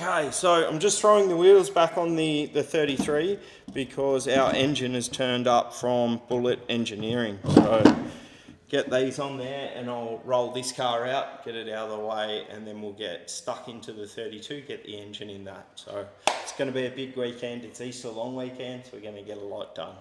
Okay, so I'm just throwing the wheels back on the 33 because our engine has turned up from Bullet Engineering. So get these on there and I'll roll this car out, get it out of the way, and then we'll get stuck into the 32, get the engine in that. So it's going to be a big weekend. It's Easter long weekend, so we're going to get a lot done.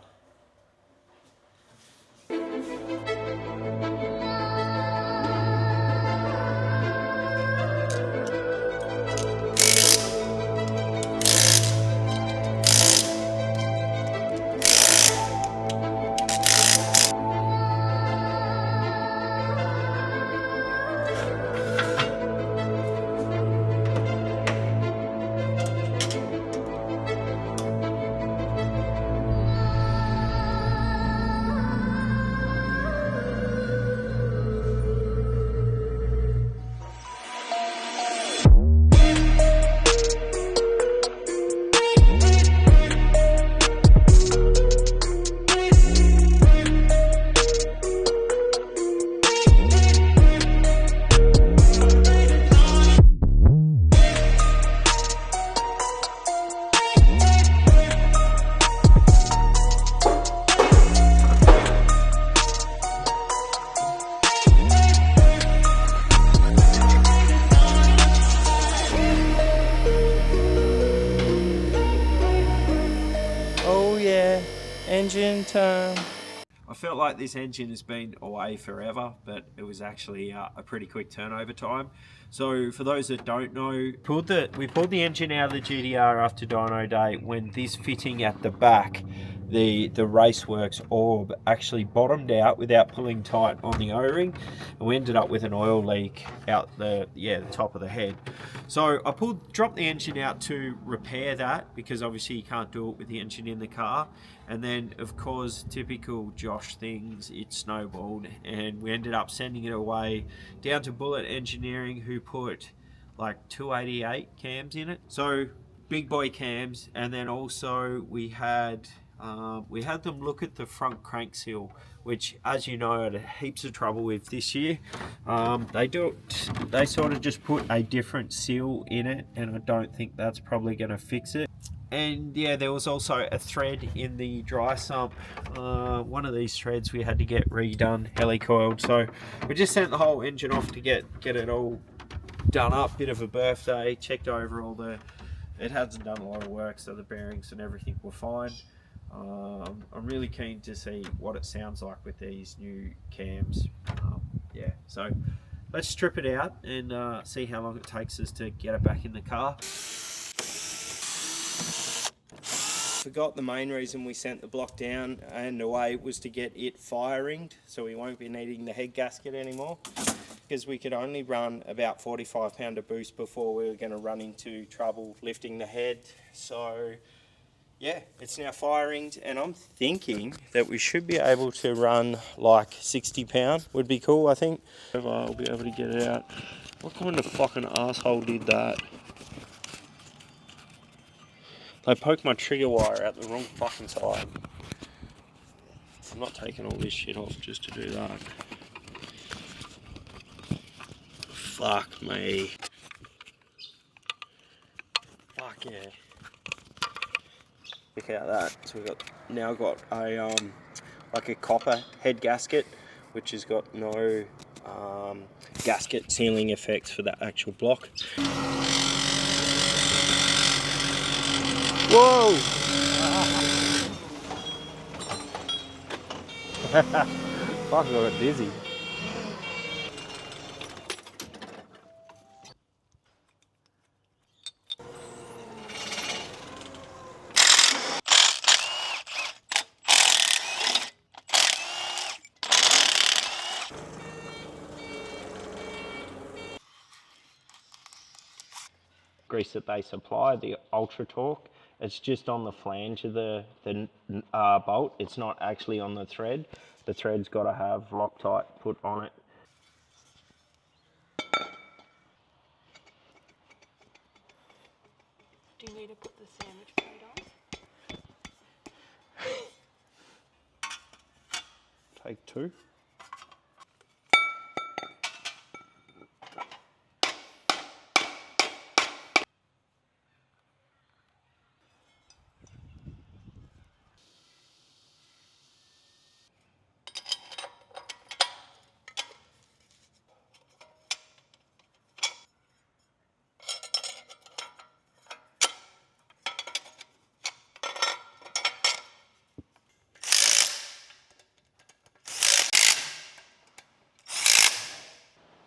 Engine time. I felt like this engine has been away forever, but it was actually a pretty quick turnover time. So for those that don't know, we pulled the engine out of the GTR after dyno day when this fitting at the back, the Raceworks orb, actually bottomed out without pulling tight on the O-ring, and we ended up with an oil leak out the top of the head. So I dropped the engine out to repair that, because obviously you can't do it with the engine in the car. And then, of course, typical Josh things, it snowballed, and we ended up sending it away down to Bullet Engineering, who put like 288 cams in it. So big boy cams. And then also we had them look at the front crank seal, which, as you know, I had heaps of trouble with this year. They sort of just put a different seal in it, and I don't think that's probably going to fix it. And yeah, there was also a thread in the dry sump. One of these threads we had to get redone, helicoiled. So we just sent the whole engine off to get it all done up. Bit of a birthday, checked over all it hasn't done a lot of work, so the bearings and everything were fine. I'm really keen to see what it sounds like with these new cams. Yeah, so let's strip it out and see how long it takes us to get it back in the car. Forgot the main reason we sent the block down and away was to get it fire ringed, so we won't be needing the head gasket anymore, because we could only run about 45 pound of boost before we were going to run into trouble lifting the head. So yeah, it's now fire ringed, and I'm thinking that we should be able to run like 60 pound would be cool. I think I'll be able to get it out. What kind of fucking asshole did that? They poked my trigger wire out the wrong fucking side. I'm not taking all this shit off just to do that. Fuck me. Fuck yeah. Check out that. So we've now got a like a copper head gasket, which has got no gasket sealing effects for that actual block. Whoa! Fuck, I got dizzy. Grease that they supply, the Ultra Torque, it's just on the flange of the bolt. It's not actually on the thread. The thread's got to have Loctite put on it. Do you need to put the sandwich plate on? Take two.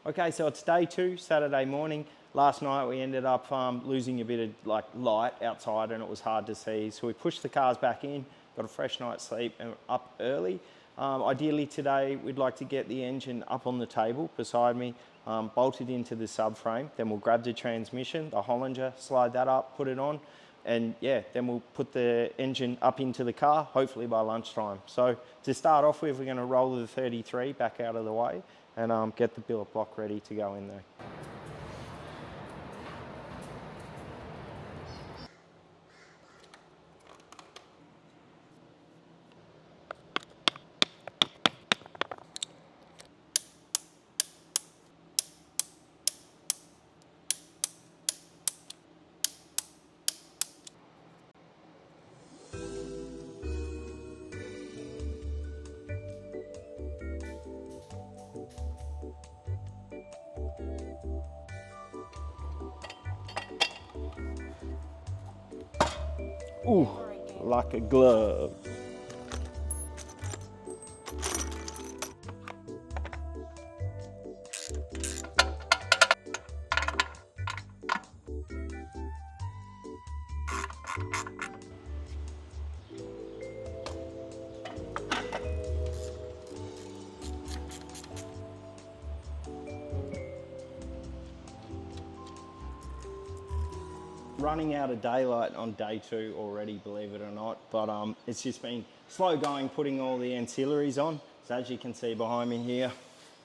Okay, so it's day 2, Saturday morning. Last night we ended up losing a bit of light outside and it was hard to see. So we pushed the cars back in, got a fresh night's sleep and up early. Ideally today we'd like to get the engine up on the table beside me, bolted into the subframe. Then we'll grab the transmission, the Hollinger, slide that up, put it on. And yeah, then we'll put the engine up into the car, hopefully by lunchtime. So to start off with, we're gonna roll the 33 back out of the way and get the billet block ready to go in there. Ooh, like a glove. Running out of daylight on day 2 already, believe it or not, but it's just been slow going putting all the ancillaries on. So as you can see behind me here,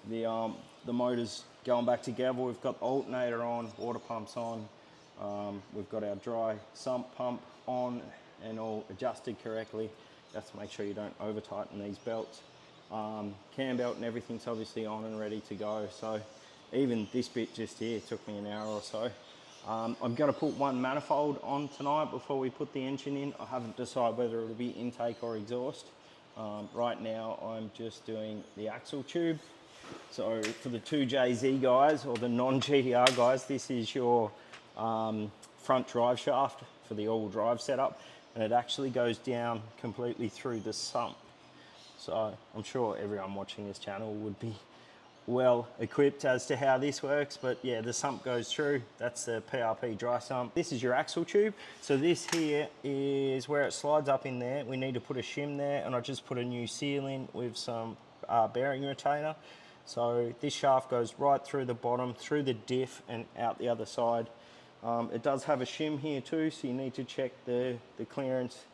the motor's going back together. We've got the alternator on, water pumps on, we've got our dry sump pump on and all adjusted correctly. You have to make sure you don't over tighten these belts. Cam belt and everything's obviously on and ready to go. So even this bit just here took me an hour or so. I'm going to put one manifold on tonight before we put the engine in. I haven't decided whether it'll be intake or exhaust. Right now I'm just doing the axle tube. So for the 2JZ guys or the non-GTR guys, this is your front drive shaft for the all-wheel drive setup, and it actually goes down completely through the sump. So I'm sure everyone watching this channel would be well equipped as to how this works, but yeah, the sump goes through. That's the PRP dry sump. This is your axle tube. So this here is where it slides up in there. We need to put a shim there, and I just put a new seal in with some bearing retainer. So this shaft goes right through the bottom, through the diff and out the other side. It does have a shim here too, so you need to check the clearance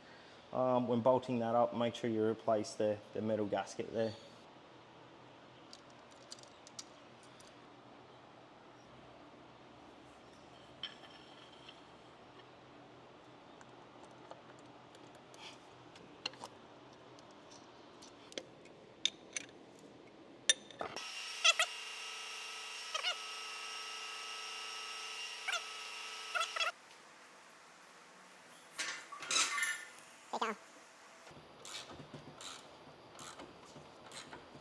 when bolting that up. Make sure you replace the metal gasket there.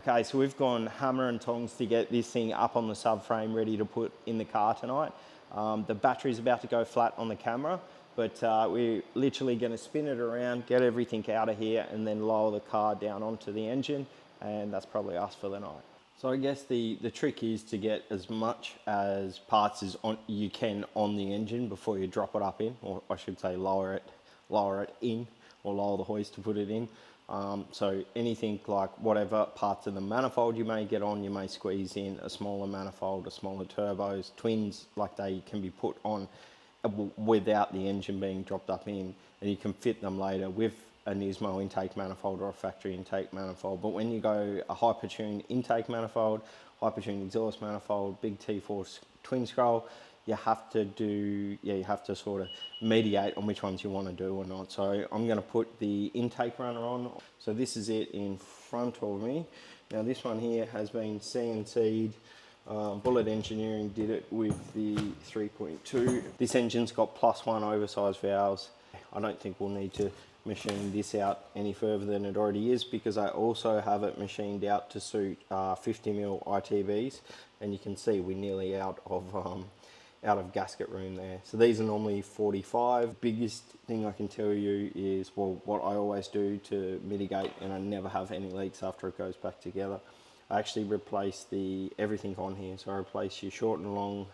Okay, so we've gone hammer and tongs to get this thing up on the subframe ready to put in the car tonight. The battery's about to go flat on the camera, but we're literally going to spin it around, get everything out of here, and then lower the car down onto the engine, and that's probably us for the night. So I guess the trick is to get as much as parts as you can on the engine before you drop it up in, or I should say lower it in, or lower the hoist to put it in. So anything like whatever parts of the manifold you may get on, you may squeeze in a smaller manifold, a smaller turbos, twins, like they can be put on without the engine being dropped up in, and you can fit them later with a Nismo intake manifold or a factory intake manifold. But when you go a Hypertune intake manifold, Hypertune exhaust manifold, big T-Force twin scroll, you have to sort of mediate on which ones you want to do or not. So I'm going to put the intake runner on. So this is it in front of me. Now this one here has been CNC'd. Bullet Engineering did it with the 3.2. This engine's got +1 oversized valves. I don't think we'll need to machine this out any further than it already is, because I also have it machined out to suit 50mm ITBs, and you can see we're nearly out of gasket room there. So these are normally 45. Biggest thing I can tell you is, well, what I always do to mitigate and I never have any leaks after it goes back together, I actually replaced everything on here. So I replaced your short and long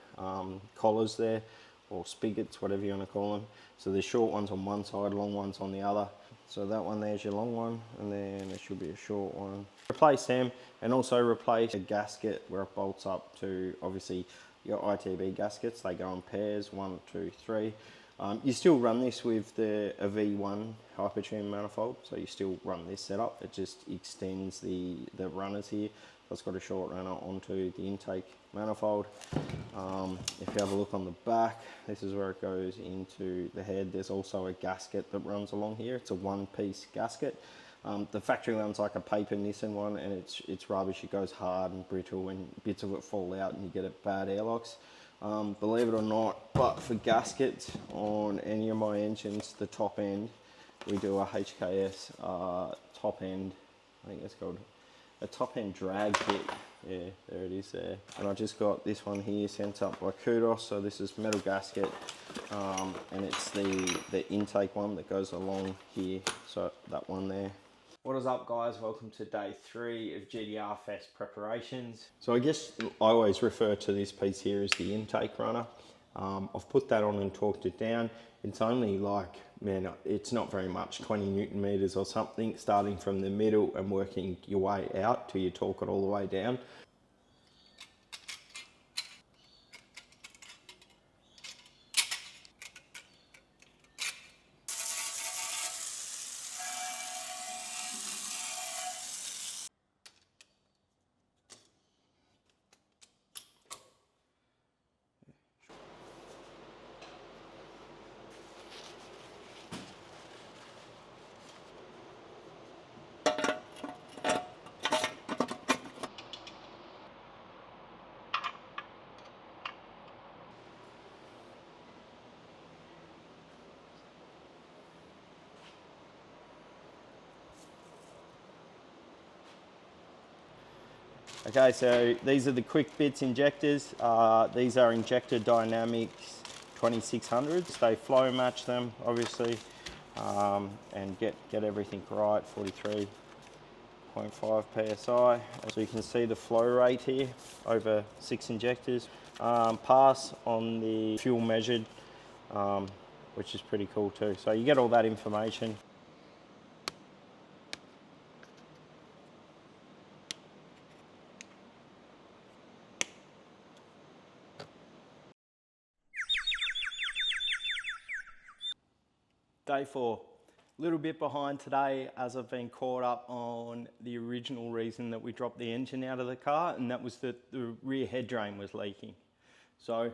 collars there, or spigots, whatever you want to call them. So the short ones on one side, long ones on the other. So that one there's your long one, and then there should be a short one. Replace them, and also replace a gasket where it bolts up to, obviously, your ITB gaskets. They go in pairs, 1, 2, 3. You still run this with a V1 hypertune manifold, so you still run this setup. It just extends the runners here. So it's got a short runner onto the intake manifold. If you have a look on the back, this is where it goes into the head. There's also a gasket that runs along here. It's a one-piece gasket. The factory one's like a paper Nissan one, and it's rubbish. It goes hard and brittle, and bits of it fall out, and you get a bad airlocks. Believe it or not, but for gaskets on any of my engines, the top end, we do a HKS top end, I think it's called a top end drag kit. Yeah, there it is there. And I just got this one here sent up by Kudos. So this is metal gasket, and it's the intake one that goes along here. So that one there. What is up, guys? Welcome to day 3 of GTR Fest preparations. So I guess I always refer to this piece here as the intake runner. I've put that on and torqued it down. It's only like, man, it's not very much, 20 Newton meters or something, starting from the middle and working your way out till you torque it all the way down. Okay, so these are the quick bits injectors. These are Injector Dynamics 2600s. They flow match them, obviously, and get everything right, 43.5 PSI. So you can see the flow rate here over 6 injectors. Pass on the fuel measured, which is pretty cool too. So you get all that information. Day 4, a little bit behind today as I've been caught up on the original reason that we dropped the engine out of the car, and that was that the rear head drain was leaking. So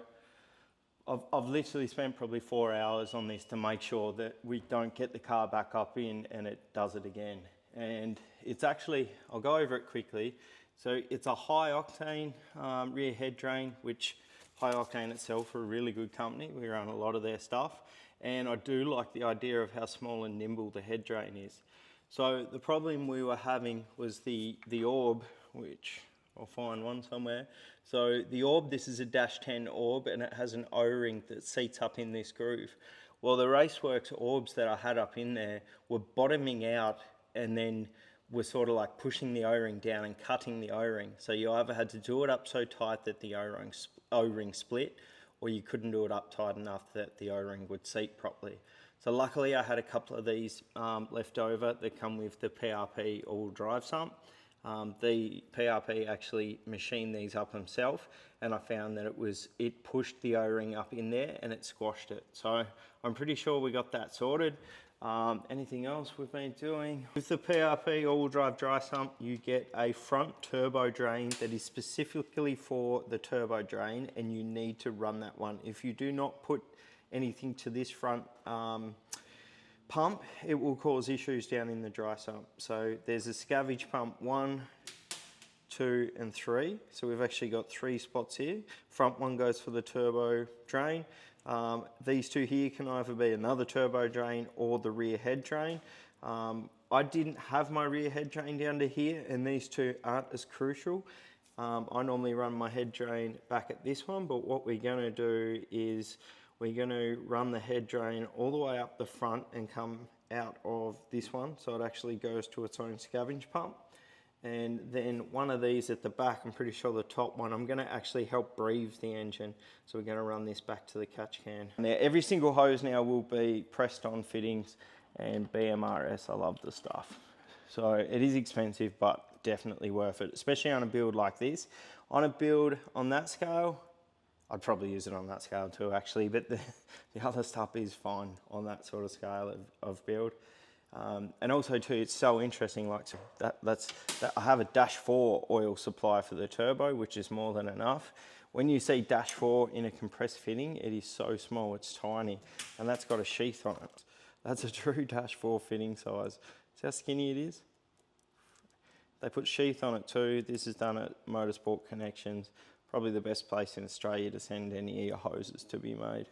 I've literally spent probably 4 hours on this to make sure that we don't get the car back up in and it does it again. And it's actually, I'll go over it quickly. So it's a high octane rear head drain, which High Octane itself are a really good company. We run a lot of their stuff. And I do like the idea of how small and nimble the head drain is. So the problem we were having was the orb, which I'll find one somewhere. So the orb, this is a -10 orb, and it has an O-ring that seats up in this groove. Well, the Raceworks orbs that I had up in there were bottoming out and then were sort of like pushing the O-ring down and cutting the O-ring. So you either had to do it up so tight that the O-ring split, or you couldn't do it up tight enough that the O-ring would seat properly. So luckily I had a couple of these left over that come with the PRP all-wheel drive sump. The PRP actually machined these up himself, and I found that it pushed the O-ring up in there and it squashed it. So I'm pretty sure we got that sorted. Anything else we've been doing? With the PRP all-wheel drive dry sump, you get a front turbo drain that is specifically for the turbo drain, and you need to run that one. If you do not put anything to this front pump, it will cause issues down in the dry sump. So there's a scavenge pump 1, 2 and 3. So we've actually got 3 spots here. Front one goes for the turbo drain. These two here can either be another turbo drain or the rear head drain. I didn't have my rear head drain down to here, and these two aren't as crucial. I normally run my head drain back at this one, but what we're going to do is we're going to run the head drain all the way up the front and come out of this one, so it actually goes to its own scavenge pump. And then one of these at the back, I'm pretty sure the top one, I'm going to actually help breathe the engine. So we're going to run this back to the catch can. Now every single hose now will be pressed on fittings and BMRS. I love the stuff. So it is expensive, but definitely worth it, especially on a build like this. On a build on that scale, I'd probably use it on that scale too actually, but the other stuff is fine on that sort of scale of build. And also too, it's so interesting, like I have a dash 4 oil supply for the turbo, which is more than enough. When you see dash 4 in a compressed fitting, it is so small, it's tiny, and that's got a sheath on it. That's a true dash 4 fitting size. See how skinny it is? They put sheath on it too. This is done at Motorsport Connections, probably the best place in Australia to send any of your hoses to be made.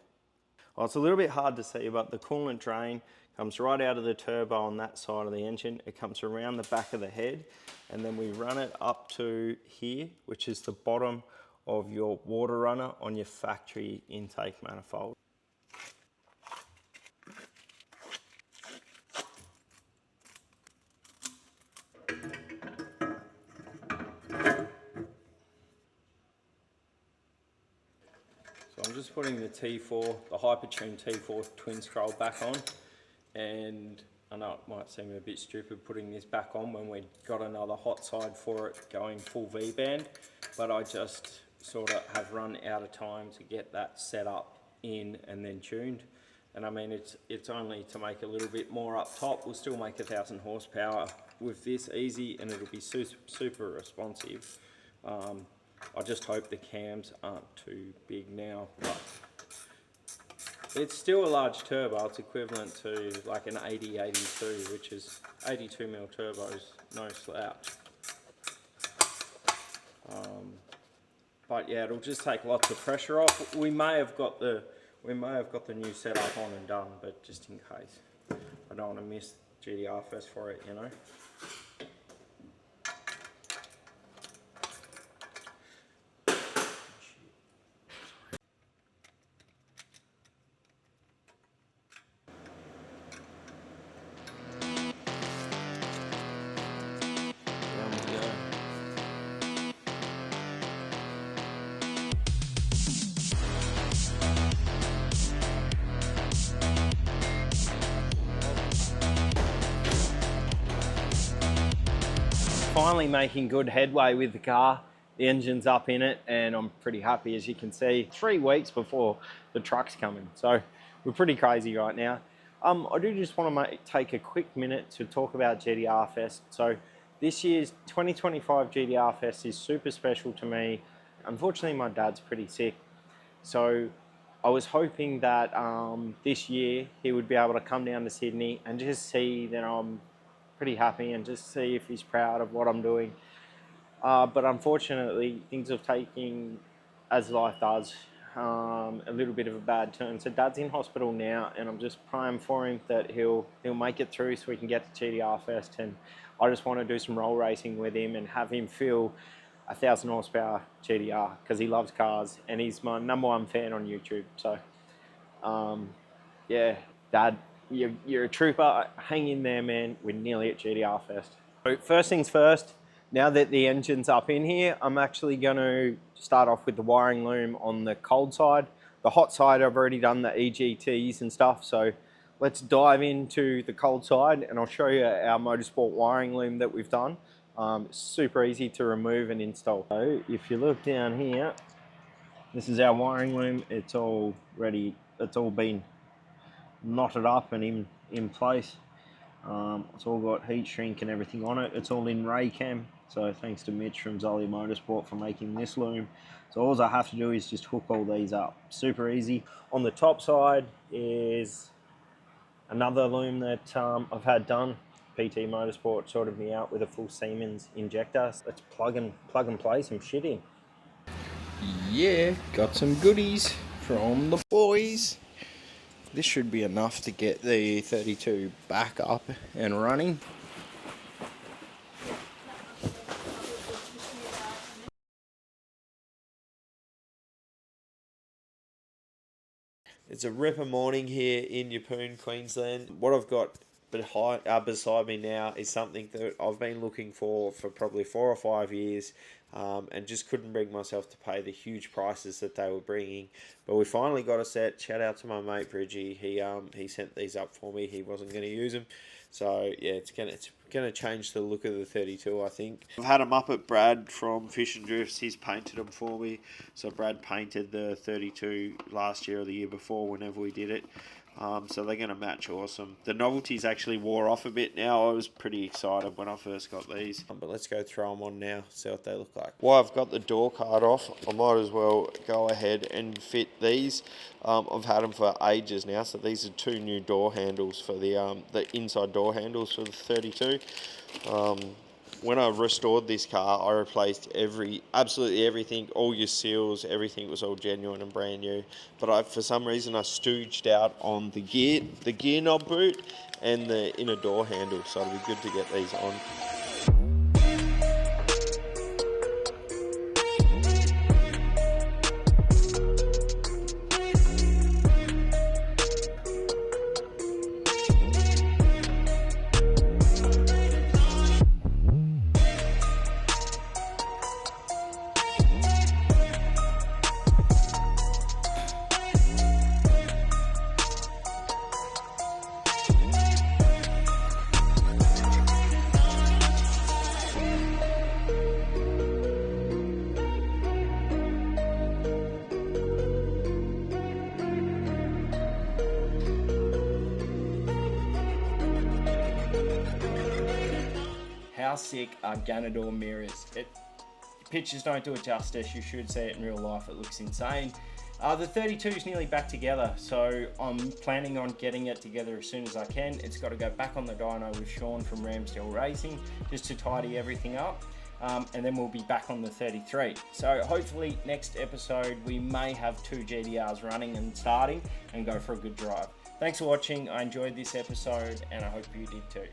Well, it's a little bit hard to see, but the coolant drain comes right out of the turbo on that side of the engine. It comes around the back of the head, and then we run it up to here, which is the bottom of your water runner on your factory intake manifold. So I'm just putting the T4, the Hypertune T4 twin scroll back on, and I know it might seem a bit stupid putting this back on when we've got another hot side for it going full V-band, but I just sort of have run out of time to get that set up in and then tuned. And I mean, it's only to make a little bit more up top. We'll still make 1,000 horsepower with this easy, and it'll be super responsive. I just hope the cams aren't too big now, but it's still a large turbo. It's equivalent to like an 80-82, which is 82mm turbos, no slouch. But yeah, it'll just take lots of pressure off. We may have got the new setup on and done, but just in case, I don't want to miss GTR Fest for it, you know. Finally making good headway with the car. The engine's up in it and I'm pretty happy, as you can see. 3 weeks before the truck's coming, so we're pretty crazy right now. I do just want to take a quick minute to talk about GTR Fest. So this year's 2025 GTR Fest is super special to me. Unfortunately, my dad's pretty sick, so I was hoping that this year he would be able to come down to Sydney and just see that I'm pretty happy and just see if he's proud of what I'm doing. But unfortunately, things have taken, as life does, a little bit of a bad turn. So Dad's in hospital now, and I'm just praying for him that he'll make it through so we can get to GTR Fest. And I just want to do some roll racing with him and have him feel 1,000 horsepower GTR, because he loves cars and he's my #1 fan on YouTube. So yeah, Dad, you're a trooper. Hang in there, man. We're nearly at GTR Fest. So first things first, now that the engine's up in here, I'm actually going to start off with the wiring loom on the cold side. The hot side, I've already done the EGTs and stuff, so let's dive into the cold side and I'll show you our motorsport wiring loom that we've done. Super easy to remove and install. So if you look down here, this is our wiring loom. It's all ready. It's all been knotted up and in place. It's all got heat shrink and everything on it. It's all in Raycam, so thanks to Mitch from Zolly Motorsport for making this loom. So all I have to do is just hook all these up. Super easy. On the top side is another loom that I've had done. PT Motorsport sorted me out with a full Siemens injector. Let's plug and play some shit in. Yeah, got some goodies from the boys. This should be enough to get the 32 back up and running. It's a ripper morning here in Yeppoon, Queensland. What I've got beside me now is something that I've been looking for probably 4 or 5 years, and just couldn't bring myself to pay the huge prices that they were bringing. But we finally got a set. Shout out to my mate Bridgie. He sent these up for me. He wasn't going to use them, so yeah, it's gonna change the look of the 32. I think I've had them up at Brad from Fish and Drifts. He's painted them for me. So Brad painted the 32 last year or the year before, whenever we did it. So they're going to match awesome. The novelties actually wore off a bit now. I was pretty excited when I first got these. But let's go throw them on now, see what they look like. While I've got the door card off, I might as well go ahead and fit these. I've had them for ages now. So these are 2 new door handles for the inside door handles for the 32. When I restored this car, I replaced absolutely everything, all your seals, everything was all genuine and brand new. But for some reason, I stooged out on the gear knob boot and the inner door handle, so it'll be good to get these on. How sick are Ganador mirrors? Pictures don't do it justice. You should see it in real life. It looks insane. The 32 is nearly back together, so I'm planning on getting it together as soon as I can. It's got to go back on the dyno with Sean from Ramsdale Racing just to tidy everything up. And then we'll be back on the 33. So hopefully next episode we may have 2 GTRs running and starting and go for a good drive. Thanks for watching. I enjoyed this episode and I hope you did too.